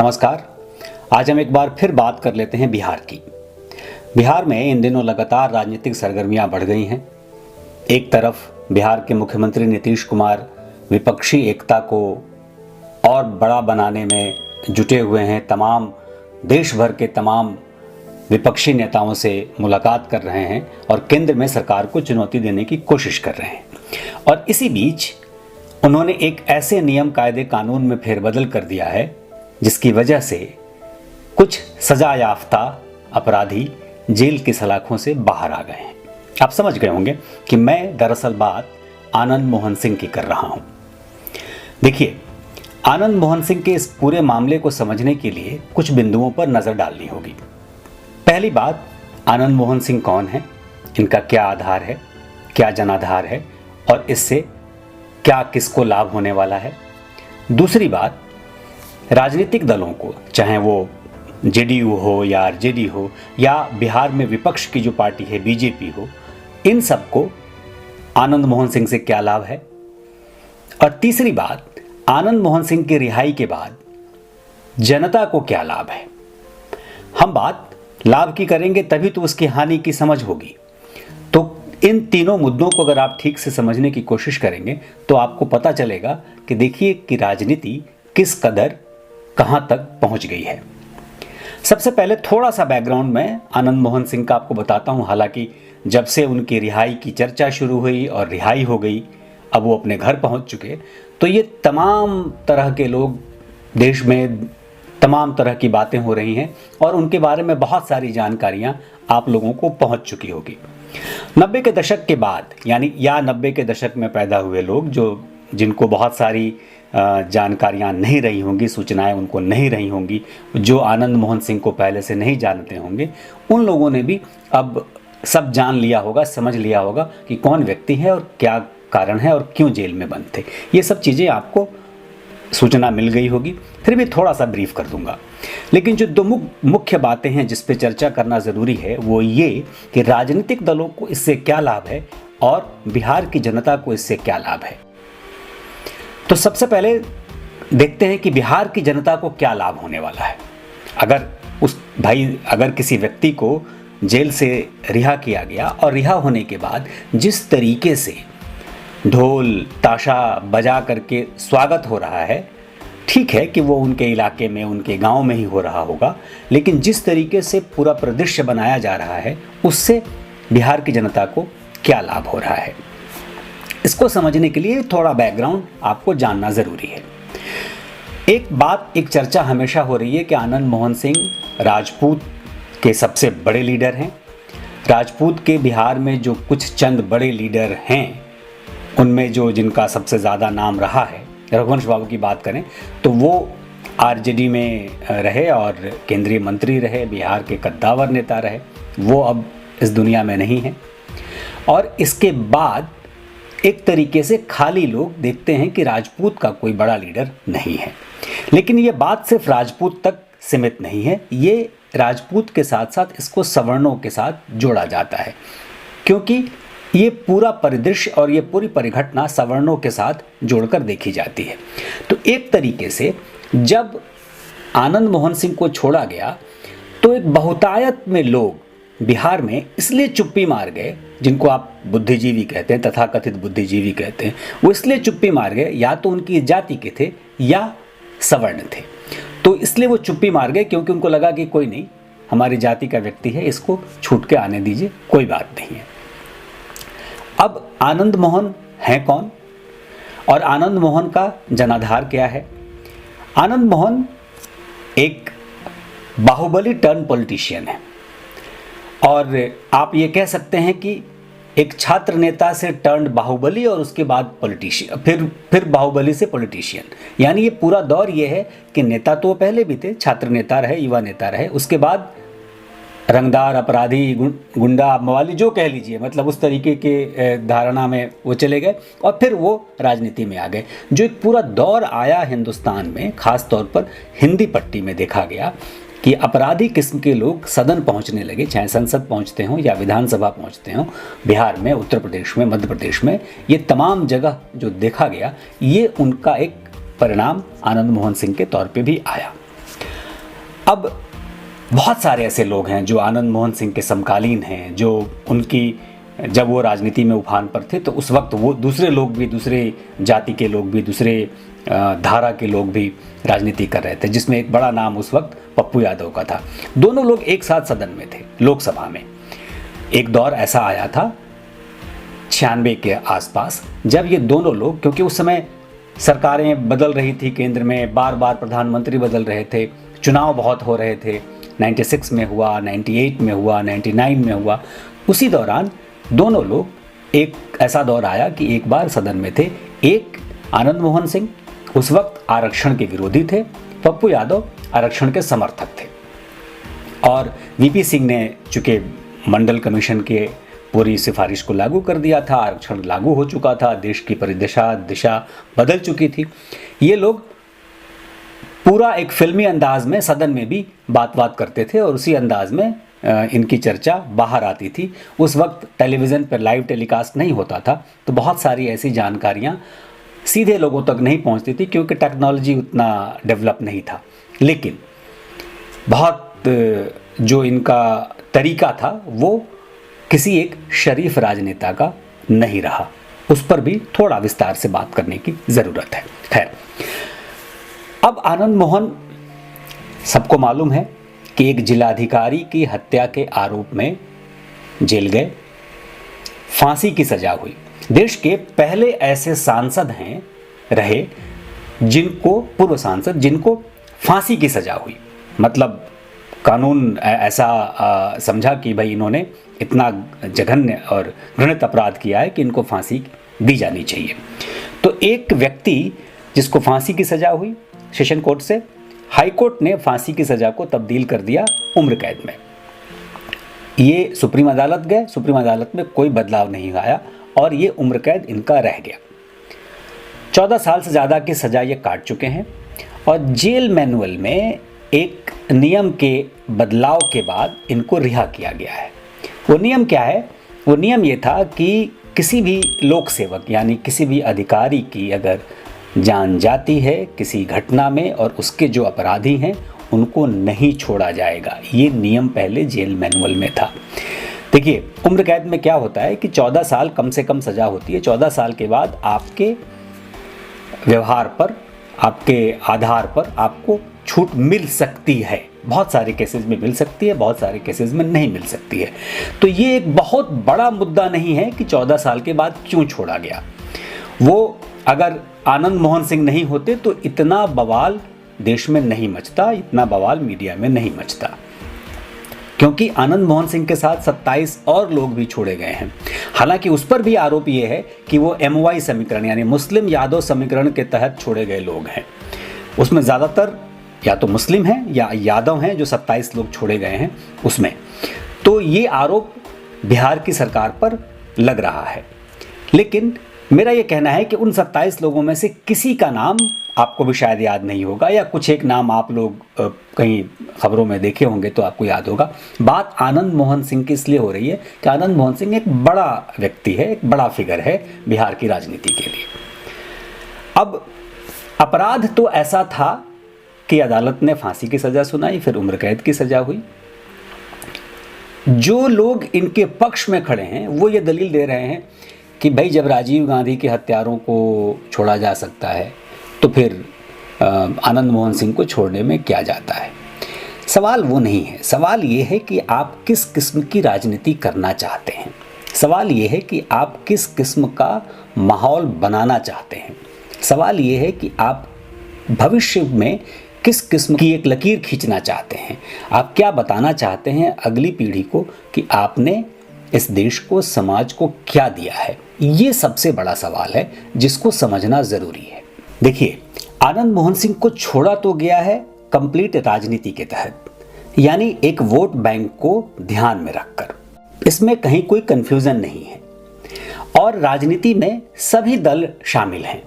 नमस्कार। आज हम एक बार फिर बात कर लेते हैं बिहार की। बिहार में इन दिनों लगातार राजनीतिक सरगर्मियां बढ़ गई हैं। एक तरफ बिहार के मुख्यमंत्री नीतीश कुमार विपक्षी एकता को और बड़ा बनाने में जुटे हुए हैं। तमाम देश भर के तमाम विपक्षी नेताओं से मुलाकात कर रहे हैं और केंद्र में सरकार को चुनौती देने की कोशिश कर रहे हैं। और इसी बीच उन्होंने एक ऐसे नियम कायदे कानून में फेरबदल कर दिया है जिसकी वजह से कुछ सजा याफ्ता अपराधी जेल की सलाखों से बाहर आ गए हैं। आप समझ गए होंगे कि मैं दरअसल बात आनंद मोहन सिंह की कर रहा हूं। देखिए, आनंद मोहन सिंह के इस पूरे मामले को समझने के लिए कुछ बिंदुओं पर नजर डालनी होगी। पहली बात, आनंद मोहन सिंह कौन है, इनका क्या आधार है, क्या जनाधार है और इससे क्या किसको लाभ होने वाला है। दूसरी बात, राजनीतिक दलों को, चाहे वो जेडीयू हो या आरजेडी हो या बिहार में विपक्ष की जो पार्टी है बीजेपी हो, इन सबको आनंद मोहन सिंह से क्या लाभ है। और तीसरी बात, आनंद मोहन सिंह की रिहाई के बाद जनता को क्या लाभ है। हम बात लाभ की करेंगे तभी तो उसकी हानि की समझ होगी। तो इन तीनों मुद्दों को अगर आप ठीक से समझने की कोशिश करेंगे तो आपको पता चलेगा कि देखिए कि राजनीति किस कदर कहां तक पहुंच गई है। सबसे पहले थोड़ा सा बैकग्राउंड में आनंद मोहन सिंह का आपको बताता हूं। हालांकि जब से उनकी रिहाई की चर्चा शुरू हुई और रिहाई हो गई, अब वो अपने घर पहुंच चुके, तो ये तमाम तरह के लोग, देश में तमाम तरह की बातें हो रही हैं और उनके बारे में बहुत सारी जानकारियां आप लोगों को पहुंच चुकी होगी। 90 के दशक के बाद, यानी 90 के दशक में पैदा हुए लोग जिनको बहुत सारी जानकारियां नहीं रही होंगी, सूचनाएं उनको नहीं रही होंगी, जो आनंद मोहन सिंह को पहले से नहीं जानते होंगे, उन लोगों ने भी अब सब जान लिया होगा, समझ लिया होगा कि कौन व्यक्ति है और क्या कारण है और क्यों जेल में बंद थे। ये सब चीज़ें आपको सूचना मिल गई होगी, फिर भी थोड़ा सा ब्रीफ कर दूंगा। लेकिन जो दो मुख्य बातें हैं जिस पे चर्चा करना ज़रूरी है वो ये कि राजनीतिक दलों को इससे क्या लाभ है और बिहार की जनता को इससे क्या लाभ है। तो सबसे पहले देखते हैं कि बिहार की जनता को क्या लाभ होने वाला है। अगर किसी व्यक्ति को जेल से रिहा किया गया और रिहा होने के बाद जिस तरीके से ढोल ताशा बजा करके स्वागत हो रहा है, ठीक है कि वो उनके इलाके में, उनके गांव में ही हो रहा होगा, लेकिन जिस तरीके से पूरा परिदृश्य बनाया जा रहा है उससे बिहार की जनता को क्या लाभ हो रहा है, इसको समझने के लिए थोड़ा बैकग्राउंड आपको जानना ज़रूरी है। एक चर्चा हमेशा हो रही है कि आनंद मोहन सिंह राजपूत के सबसे बड़े लीडर हैं। राजपूत के बिहार में जो कुछ चंद बड़े लीडर हैं, उनमें जिनका सबसे ज़्यादा नाम रहा है, रघुवंश बाबू की बात करें तो वो आरजेडी में रहे और केंद्रीय मंत्री रहे, बिहार के कद्दावर नेता रहे। वो अब इस दुनिया में नहीं हैं और इसके बाद एक तरीके से खाली लोग देखते हैं कि राजपूत का कोई बड़ा लीडर नहीं है। लेकिन ये बात सिर्फ राजपूत तक सीमित नहीं है, ये राजपूत के साथ साथ इसको सवर्णों के साथ जोड़ा जाता है, क्योंकि ये पूरा परिदृश्य और ये पूरी परिघटना सवर्णों के साथ जोड़कर देखी जाती है। तो एक तरीके से जब आनंद मोहन सिंह को छोड़ा गया तो एक बहुतायत में लोग बिहार में इसलिए चुप्पी मार गए, जिनको आप बुद्धिजीवी कहते हैं, तथाकथित बुद्धिजीवी कहते हैं, वो इसलिए चुप्पी मार गए, या तो उनकी जाति के थे या सवर्ण थे। तो इसलिए वो चुप्पी मार गए क्योंकि उनको लगा कि कोई नहीं, हमारी जाति का व्यक्ति है, इसको छूट के आने दीजिए, कोई बात नहीं है। अब आनंद मोहन हैं कौन और आनंद मोहन का जनाधार क्या है। आनंद मोहन एक बाहुबली टर्न पॉलिटिशियन है और आप ये कह सकते हैं कि एक छात्र नेता से टर्न बाहुबली और उसके बाद पॉलिटिशियन, फिर बाहुबली से पॉलिटिशियन। यानी ये पूरा दौर ये है कि नेता तो पहले भी थे, छात्र नेता रहे, युवा नेता रहे, उसके बाद रंगदार, अपराधी, गुंडा, मवाली, जो कह लीजिए, मतलब उस तरीके के धारणा में वो चले गए और फिर वो राजनीति में आ गए। जो एक पूरा दौर आया हिंदुस्तान में, ख़ास तौर पर हिंदी पट्टी में देखा गया कि अपराधी किस्म के लोग सदन पहुंचने लगे, चाहे संसद पहुंचते हों या विधानसभा पहुंचते हों। बिहार में, उत्तर प्रदेश में, मध्य प्रदेश में, ये तमाम जगह जो देखा गया, ये उनका एक परिणाम आनंद मोहन सिंह के तौर पे भी आया। अब बहुत सारे ऐसे लोग हैं जो आनंद मोहन सिंह के समकालीन हैं, जो उनकी जब वो राजनीति में उफान पर थे तो उस वक्त वो दूसरे लोग भी, दूसरे जाति के लोग भी, दूसरे धारा के लोग भी राजनीति कर रहे थे, जिसमें एक बड़ा नाम उस वक्त पप्पू यादव का था। दोनों लोग एक साथ सदन में थे, लोकसभा में। एक दौर ऐसा आया था 96 के आसपास, जब ये दोनों लोग, क्योंकि उस समय सरकारें बदल रही थी, केंद्र में बार बार प्रधानमंत्री बदल रहे थे, चुनाव बहुत हो रहे थे, 96 में हुआ, 98 में हुआ, 99 में हुआ। उसी दौरान दोनों लोग, एक ऐसा दौर आया कि एक बार सदन में थे। एक आनंद मोहन सिंह उस वक्त आरक्षण के विरोधी थे, पप्पू यादव आरक्षण के समर्थक थे। और वीपी सिंह ने चूंकि मंडल कमीशन के पूरी सिफारिश को लागू कर दिया था, आरक्षण लागू हो चुका था, देश की दिशा बदल चुकी थी। ये लोग पूरा एक फिल्मी अंदाज में सदन में भी बात करते थे और उसी अंदाज में इनकी चर्चा बाहर आती थी। उस वक्त टेलीविज़न पर लाइव टेलीकास्ट नहीं होता था, तो बहुत सारी ऐसी जानकारियाँ सीधे लोगों तक नहीं पहुँचती थी, क्योंकि टेक्नोलॉजी उतना डेवलप नहीं था। लेकिन बहुत जो इनका तरीका था वो किसी एक शरीफ राजनेता का नहीं रहा। उस पर भी थोड़ा विस्तार से बात करने की ज़रूरत है। खैर, अब आनंद मोहन, सबको मालूम है कि एक जिलाधिकारी की हत्या के आरोप में जेल गए, फांसी की सजा हुई। देश के पहले ऐसे सांसद हैं रहे जिनको, पूर्व सांसद, जिनको फांसी की सजा हुई। मतलब कानून ऐसा समझा कि भाई इन्होंने इतना जघन्य और घृणित अपराध किया है कि इनको फांसी दी जानी चाहिए। तो एक व्यक्ति जिसको फांसी की सजा हुई सेशन कोर्ट से, हाई कोर्ट ने फांसी की सजा को तब्दील कर दिया उम्र कैद में। ये सुप्रीम अदालत गए, सुप्रीम अदालत में कोई बदलाव नहीं आया और ये उम्र कैद इनका रह गया। 14 साल से ज़्यादा की सजा ये काट चुके हैं और जेल मैनुअल में एक नियम के बदलाव के बाद इनको रिहा किया गया है। वो नियम क्या है? वो नियम ये था कि किसी भी लोक सेवक यानी किसी भी अधिकारी की अगर जान जाती है किसी घटना में और उसके जो अपराधी हैं उनको नहीं छोड़ा जाएगा। ये नियम पहले जेल मैनुअल में था। देखिए, उम्र कैद में क्या होता है कि 14 साल कम से कम सज़ा होती है। 14 साल के बाद आपके व्यवहार पर, आपके आधार पर आपको छूट मिल सकती है। बहुत सारे केसेस में मिल सकती है, बहुत सारे केसेस में नहीं मिल सकती है। तो ये एक बहुत बड़ा मुद्दा नहीं है कि 14 साल के बाद क्यों छोड़ा गया। वो अगर आनंद मोहन सिंह नहीं होते तो इतना बवाल देश में नहीं मचता, इतना बवाल मीडिया में नहीं मचता, क्योंकि आनंद मोहन सिंह के साथ 27 और लोग भी छोड़े गए हैं। हालांकि उस पर भी आरोप ये है कि वो MY समीकरण यानी मुस्लिम यादव समीकरण के तहत छोड़े गए लोग हैं। उसमें ज़्यादातर या तो मुस्लिम हैं या यादव हैं, जो 27 लोग छोड़े गए हैं उसमें। तो ये आरोप बिहार की सरकार पर लग रहा है। लेकिन मेरा ये कहना है कि उन 27 लोगों में से किसी का नाम आपको भी शायद याद नहीं होगा, या कुछ एक नाम आप लोग कहीं खबरों में देखे होंगे तो आपको याद होगा। बात आनंद मोहन सिंह की इसलिए हो रही है कि आनंद मोहन सिंह एक बड़ा व्यक्ति है, एक बड़ा फिगर है बिहार की राजनीति के लिए। अब अपराध तो ऐसा था कि अदालत ने फांसी की सज़ा सुनाई, फिर उम्र कैद की सज़ा हुई। जो लोग इनके पक्ष में खड़े हैं वो ये दलील दे रहे हैं कि भाई जब राजीव गांधी के हत्यारों को छोड़ा जा सकता है तो फिर आनंद मोहन सिंह को छोड़ने में क्या जाता है। सवाल वो नहीं है। सवाल ये है कि आप किस किस्म की राजनीति करना चाहते हैं। सवाल ये है कि आप किस किस्म का माहौल बनाना चाहते हैं। सवाल ये है कि आप भविष्य में किस किस्म की एक लकीर खींचना चाहते हैं। आप क्या बताना चाहते हैं अगली पीढ़ी को कि आपने इस देश को, समाज को क्या दिया है। ये सबसे बड़ा सवाल है जिसको समझना ज़रूरी है। देखिए, आनंद मोहन सिंह को छोड़ा तो गया है कंप्लीट राजनीति के तहत, यानी एक वोट बैंक को ध्यान में रखकर। इसमें कहीं कोई कंफ्यूजन नहीं है और राजनीति में सभी दल शामिल हैं।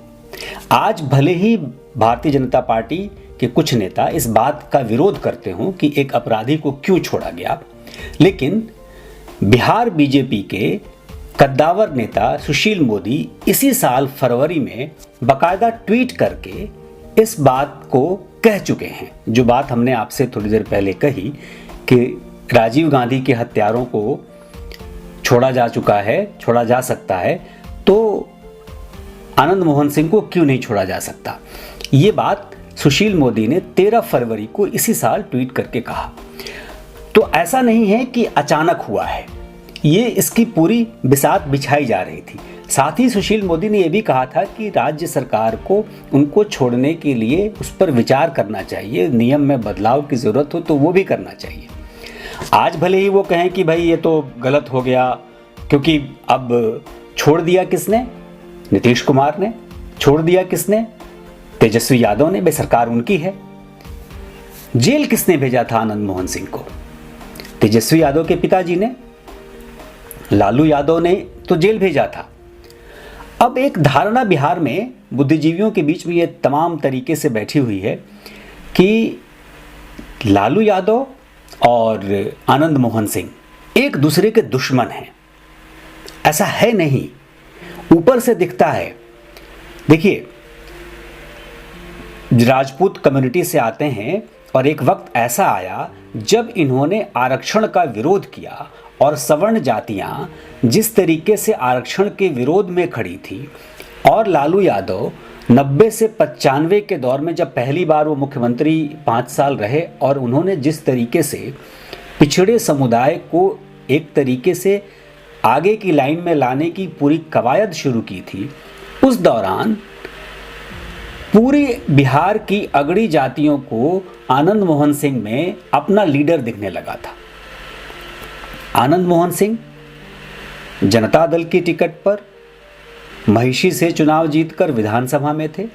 आज भले ही भारतीय जनता पार्टी के कुछ नेता इस बात का विरोध करते हों कि एक अपराधी को क्यों छोड़ा गया, लेकिन बिहार बीजेपी के कद्दावर नेता सुशील मोदी इसी साल फरवरी में बाकायदा ट्वीट करके इस बात को कह चुके हैं। जो बात हमने आपसे थोड़ी देर पहले कही कि राजीव गांधी के हत्यारों को छोड़ा जा चुका है, छोड़ा जा सकता है, तो आनंद मोहन सिंह को क्यों नहीं छोड़ा जा सकता। ये बात सुशील मोदी ने 13 फरवरी को इसी साल ट्वीट करके कहा। तो ऐसा नहीं है कि अचानक हुआ है, ये इसकी पूरी बिसात बिछाई जा रही थी। साथ ही सुशील मोदी ने यह भी कहा था कि राज्य सरकार को उनको छोड़ने के लिए उस पर विचार करना चाहिए, नियम में बदलाव की ज़रूरत हो तो वो भी करना चाहिए। आज भले ही वो कहें कि भाई ये तो गलत हो गया, क्योंकि अब छोड़ दिया किसने? नीतीश कुमार ने। छोड़ दिया किसने? तेजस्वी यादव ने। भाई सरकार उनकी है। जेल किसने भेजा था आनंद मोहन सिंह को? तेजस्वी यादव के पिताजी ने। लालू यादव ने तो जेल भेजा था। अब एक धारणा बिहार में बुद्धिजीवियों के बीच में ये तमाम तरीके से बैठी हुई है कि लालू यादव और आनंद मोहन सिंह एक दूसरे के दुश्मन हैं। ऐसा है नहीं, ऊपर से दिखता है। देखिए, राजपूत कम्युनिटी से आते हैं और एक वक्त ऐसा आया जब इन्होंने आरक्षण का विरोध किया और सवर्ण जातियां जिस तरीके से आरक्षण के विरोध में खड़ी थी, और लालू यादव 90 से 95 के दौर में जब पहली बार वो मुख्यमंत्री 5 साल रहे और उन्होंने जिस तरीके से पिछड़े समुदाय को एक तरीके से आगे की लाइन में लाने की पूरी कवायद शुरू की थी, उस दौरान पूरी बिहार की अगड़ी जातियों को आनंद मोहन सिंह में अपना लीडर दिखने लगा था। आनंद मोहन सिंह जनता दल की टिकट पर महिषी से चुनाव जीतकर विधानसभा में थे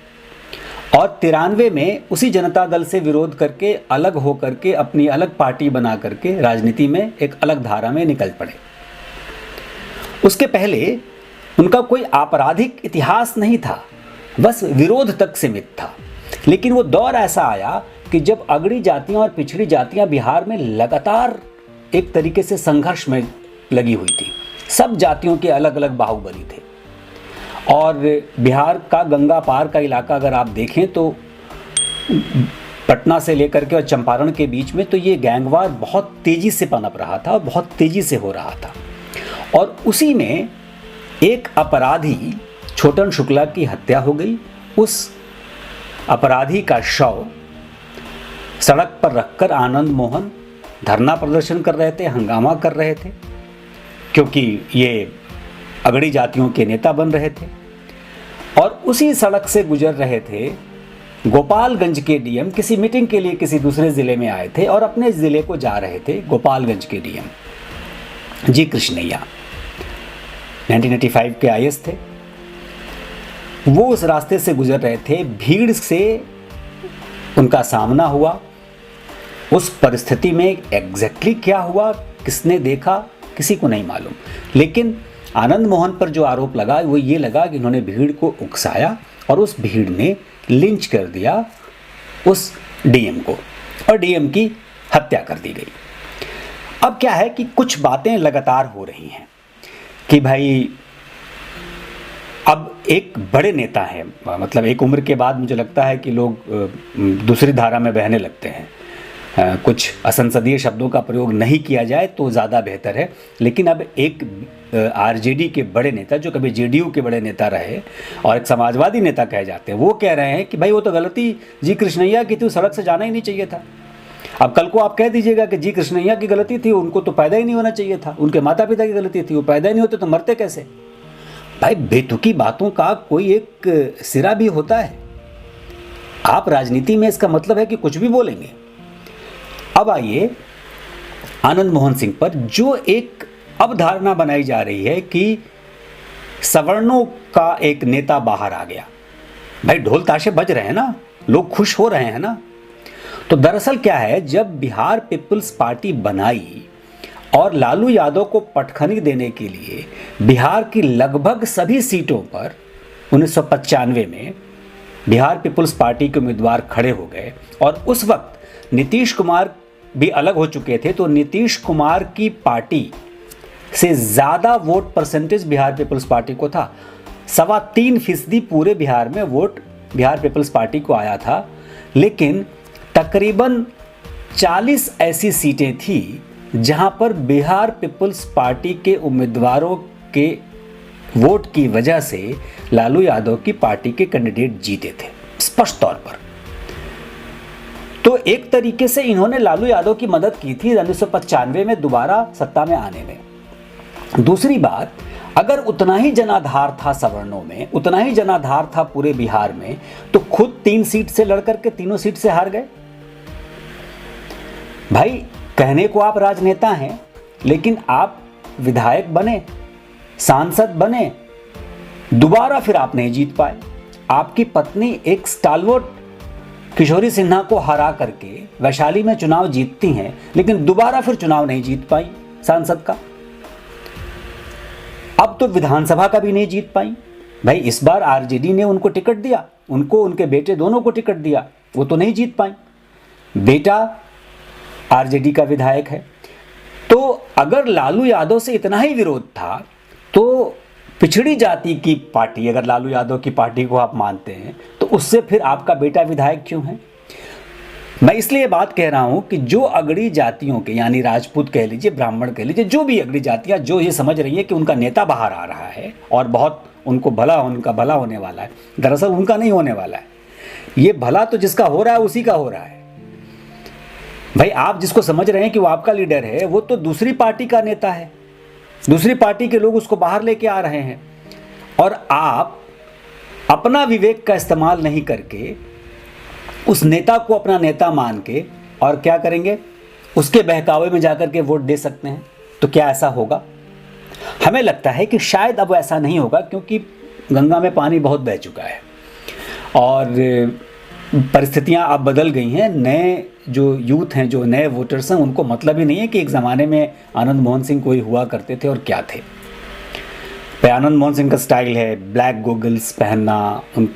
और 93 में उसी जनता दल से विरोध करके अलग होकर के अपनी अलग पार्टी बना करके राजनीति में एक अलग धारा में निकल पड़े। उसके पहले उनका कोई आपराधिक इतिहास नहीं था, बस विरोध तक सीमित था। लेकिन वो दौर ऐसा आया कि जब अगड़ी जातियां और पिछड़ी जातियां बिहार में लगातार एक तरीके से संघर्ष में लगी हुई थी। सब जातियों के अलग अलग बाहुबली थे और बिहार का गंगा पार का इलाका अगर आप देखें तो पटना से लेकर के और चंपारण के बीच में तो ये गैंगवार बहुत तेज़ी से पनप रहा था और बहुत तेज़ी से हो रहा था। और उसी में एक अपराधी छोटन शुक्ला की हत्या हो गई। उस अपराधी का शव सड़क पर रखकर आनंद मोहन धरना प्रदर्शन कर रहे थे, हंगामा कर रहे थे, क्योंकि ये अगड़ी जातियों के नेता बन रहे थे। और उसी सड़क से गुजर रहे थे गोपालगंज के डीएम, किसी मीटिंग के लिए किसी दूसरे ज़िले में आए थे और अपने ज़िले को जा रहे थे। गोपालगंज के डीएम जी कृष्णैया 1985 के आईएएस थे। वो उस रास्ते से गुजर रहे थे, भीड़ से उनका सामना हुआ। उस परिस्थिति में एग्जैक्टली क्या हुआ, किसने देखा, किसी को नहीं मालूम। लेकिन आनंद मोहन पर जो आरोप लगा वो ये लगा कि इन्होंने भीड़ को उकसाया और उस भीड़ ने लिंच कर दिया उस डीएम को और डीएम की हत्या कर दी गई। अब क्या है कि कुछ बातें लगातार हो रही हैं कि भाई अब एक बड़े नेता हैं, मतलब एक उम्र के बाद मुझे लगता है कि लोग दूसरी धारा में बहने लगते हैं। कुछ असंसदीय शब्दों का प्रयोग नहीं किया जाए तो ज़्यादा बेहतर है। लेकिन अब एक आरजेडी के बड़े नेता जो कभी जेडीयू के बड़े नेता रहे और एक समाजवादी नेता कहे जाते हैं, वो कह रहे हैं कि भाई वो तो गलती जी कृष्णैया की थी, सड़क से जाना ही नहीं चाहिए था। अब कल को आप कह दीजिएगा कि जी कृष्णैया की गलती थी, उनको तो पैदा ही नहीं होना चाहिए था, उनके माता पिता की गलती थी, वो पैदा ही नहीं होते तो मरते कैसे। भाई बेतुकी बातों का कोई एक सिरा भी होता है। आप राजनीति में इसका मतलब है कि कुछ भी बोलेंगे। अब आइए आनंद मोहन सिंह पर जो एक अवधारणा बनाई जा रही है कि सवर्णों का एक नेता बाहर आ गया। भाई ढोल ताशे बज रहे हैं ना, लोग खुश हो रहे हैं ना। तो दरअसल क्या है, जब बिहार पीपल्स पार्टी बनाई और लालू यादव को पटखनी देने के लिए बिहार की लगभग सभी सीटों पर 1995 में बिहार पीपल्स पार्टी के उम्मीदवार खड़े हो गए और उस वक्त नीतीश कुमार भी अलग हो चुके थे, तो नीतीश कुमार की पार्टी से ज़्यादा vote percentage Bihar people's party को था। 3.25% पूरे बिहार में वोट बिहार पीपल्स पार्टी को आया था। लेकिन तकरीबन 40 ऐसी सीटें थी जहां पर बिहार पीपल्स पार्टी के उम्मीदवारों के वोट की वजह से लालू यादव की पार्टी के कैंडिडेट जीते थे स्पष्ट तौर पर। तो एक तरीके से इन्होंने लालू यादव की मदद की थी 1995 में दोबारा सत्ता में आने में। दूसरी बात, अगर उतना ही जनाधार था सवर्णों में, उतना ही जनाधार था पूरे बिहार में, तो खुद 3 सीट से लड़कर के तीनों सीट से हार गए। भाई कहने को आप राजनेता हैं, लेकिन आप विधायक बने, सांसद बने, दोबारा फिर आप नहीं जीत पाए। आपकी पत्नी एक स्टालवर्ट किशोरी सिन्हा को हरा करके वैशाली में चुनाव जीतती हैं, लेकिन दोबारा फिर चुनाव नहीं जीत पाई सांसद का। अब तो विधानसभा का भी नहीं जीत पाई। भाई इस बार आरजेडी ने उनको टिकट दिया, उनको, उनके बेटे दोनों को टिकट दिया, वो तो नहीं जीत पाई। बेटा आरजेडी का विधायक है। तो अगर लालू यादव से इतना ही विरोध था, तो पिछड़ी जाति की पार्टी, अगर लालू यादव की पार्टी को आप मानते हैं, तो उससे फिर आपका बेटा विधायक क्यों है? मैं इसलिए बात कह रहा हूं कि जो अगड़ी जातियों के, यानी राजपूत कह लीजिए, ब्राह्मण कह लीजिए, जो भी अगड़ी जातियां जो ये समझ रही है कि उनका नेता बाहर आ रहा है और बहुत उनका भला होने वाला है, दरअसल उनका नहीं होने वाला है। ये भला तो जिसका हो रहा है उसी का हो रहा है। भाई आप जिसको समझ रहे हैं कि वो आपका लीडर है, वो तो दूसरी पार्टी का नेता है, दूसरी पार्टी के लोग उसको बाहर लेके आ रहे हैं, और आप अपना विवेक का इस्तेमाल नहीं करके उस नेता को अपना नेता मान के और क्या करेंगे, उसके बहकावे में जाकर के वोट दे सकते हैं। तो क्या ऐसा होगा? हमें लगता है कि शायद अब ऐसा नहीं होगा, क्योंकि गंगा में पानी बहुत बह चुका है और परिस्थितियां अब बदल गई हैं। नए जो यूथ हैं, जो नए वोटर्स हैं, उनको मतलब ही नहीं है कि एक ज़माने में आनंद मोहन सिंह कोई हुआ करते थे और क्या थे। आनंद मोहन सिंह का स्टाइल है ब्लैक गोगल्स पहनना, उन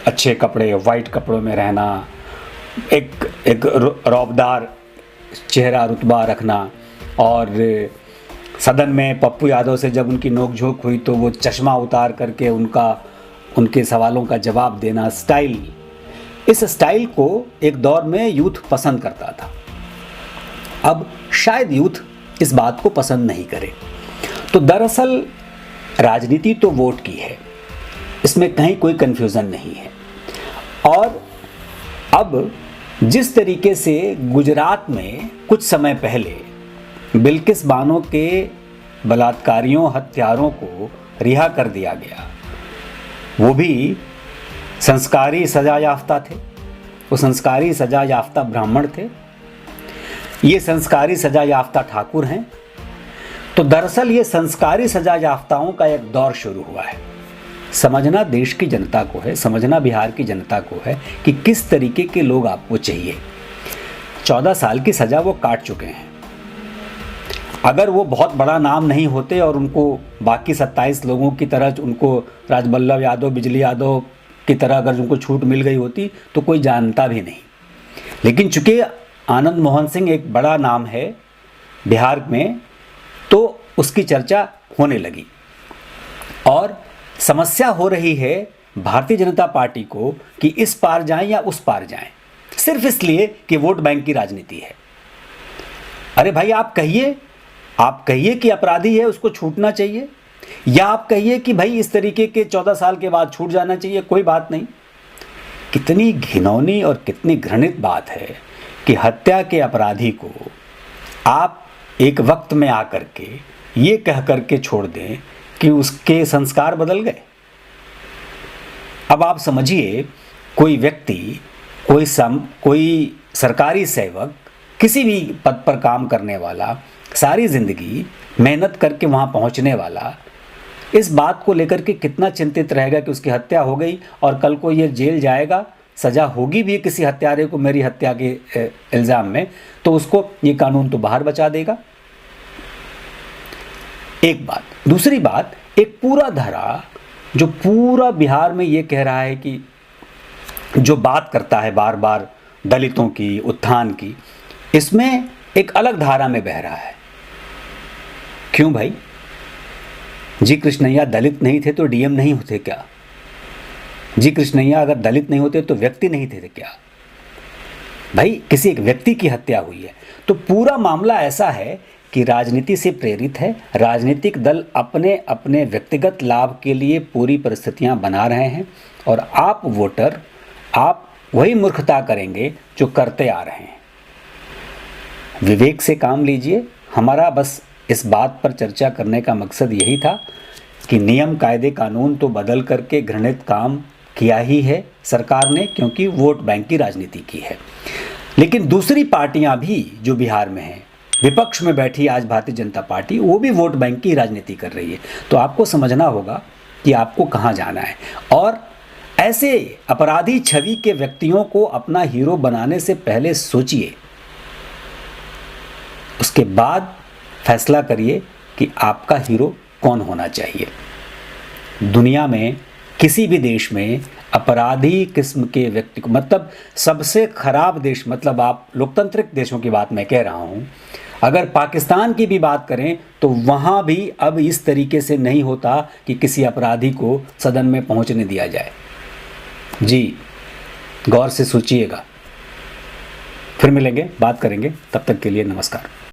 अच्छे कपड़े, वाइट कपड़ों में रहना, एक रौबदार चेहरा रुतबा रखना, और सदन में पप्पू यादव से जब उनकी नोकझोंक हुई तो वो चश्मा उतार करके उनके सवालों का जवाब देना। स्टाइल, इस स्टाइल को एक दौर में यूथ पसंद करता था। अब शायद यूथ इस बात को पसंद नहीं करे। तो दरअसल राजनीति तो वोट की है, इसमें कहीं कोई कन्फ्यूज़न नहीं है। और अब जिस तरीके से गुजरात में कुछ समय पहले बिल्किस बानो के बलात्कारियों, हत्यारों को रिहा कर दिया गया, वो भी संस्कारी सजा याफ्ता थे, वो संस्कारी सजा याफ्ता ब्राह्मण थे, ये संस्कारी सजा याफ्ता ठाकुर हैं। तो दरअसल ये संस्कारी सजा याफ्ताओं का एक दौर शुरू हुआ है। समझना देश की जनता को है, समझना बिहार की जनता को है कि किस तरीके के लोग आपको चाहिए। 14 साल की सज़ा वो काट चुके हैं। अगर वो बहुत बड़ा नाम नहीं होते और उनको बाकी 27 लोगों की तरह, उनको राजबल्लभ यादव, बिजली यादव की तरह अगर उनको छूट मिल गई होती तो कोई जानता भी नहीं। लेकिन चूंकि आनंद मोहन सिंह एक बड़ा नाम है बिहार में, तो उसकी चर्चा होने लगी और समस्या हो रही है भारतीय जनता पार्टी को कि इस पार जाएं या उस पार जाएं, सिर्फ इसलिए कि वोट बैंक की राजनीति है। अरे भाई आप कहिए कि अपराधी है उसको छूटना चाहिए, या आप कहिए कि भाई इस तरीके के 14 साल के बाद छूट जाना चाहिए, कोई बात नहीं। कितनी घिनौनी और कितनी घृणित बात है कि हत्या के अपराधी को आप एक वक्त में आकर के ये कह करके छोड़ दें कि उसके संस्कार बदल गए। अब आप समझिए, कोई व्यक्ति, कोई सरकारी सेवक, किसी भी पद पर काम करने वाला, सारी जिंदगी मेहनत करके वहाँ पहुँचने वाला, इस बात को लेकर के कितना चिंतित रहेगा कि उसकी हत्या हो गई और कल को ये जेल जाएगा, सज़ा होगी भी किसी हत्यारे को मेरी हत्या के इल्ज़ाम में, तो उसको ये कानून तो बाहर बचा देगा। एक बात। दूसरी बात, एक पूरा धारा जो पूरा बिहार में ये कह रहा है कि जो बात करता है बार बार दलितों की, उत्थान की, इसमें एक अलग धारा में बह रहा है। क्यों भाई? जी कृष्णैया दलित नहीं थे तो डीएम नहीं होते क्या? जी कृष्णैया अगर दलित नहीं होते तो व्यक्ति नहीं थे क्या? भाई किसी एक व्यक्ति की हत्या हुई है। तो पूरा मामला ऐसा है कि राजनीति से प्रेरित है। राजनीतिक दल अपने अपने व्यक्तिगत लाभ के लिए पूरी परिस्थितियां बना रहे हैं और आप वोटर, आप वही मूर्खता करेंगे जो करते आ रहे हैं। विवेक से काम लीजिए। हमारा बस इस बात पर चर्चा करने का मकसद यही था कि नियम कायदे कानून तो बदल करके घृणित काम किया ही है सरकार ने, क्योंकि वोट बैंक की राजनीति की है। लेकिन दूसरी पार्टियां भी जो बिहार में हैं, विपक्ष में बैठी आज भारतीय जनता पार्टी, वो भी वोट बैंक की राजनीति कर रही है। तो आपको समझना होगा कि आपको कहां जाना है। और ऐसे अपराधी छवि के व्यक्तियों को अपना हीरो बनाने से पहले सोचिए, उसके बाद फैसला करिए कि आपका हीरो कौन होना चाहिए। दुनिया में किसी भी देश में अपराधी किस्म के व्यक्ति को, मतलब सबसे खराब देश, मतलब आप लोकतांत्रिक देशों की बात मैं कह रहा हूं, अगर पाकिस्तान की भी बात करें तो वहां भी अब इस तरीके से नहीं होता कि किसी अपराधी को सदन में पहुंचने दिया जाए। जी, गौर से सोचिएगा। फिर मिलेंगे, बात करेंगे। तब तक के लिए नमस्कार।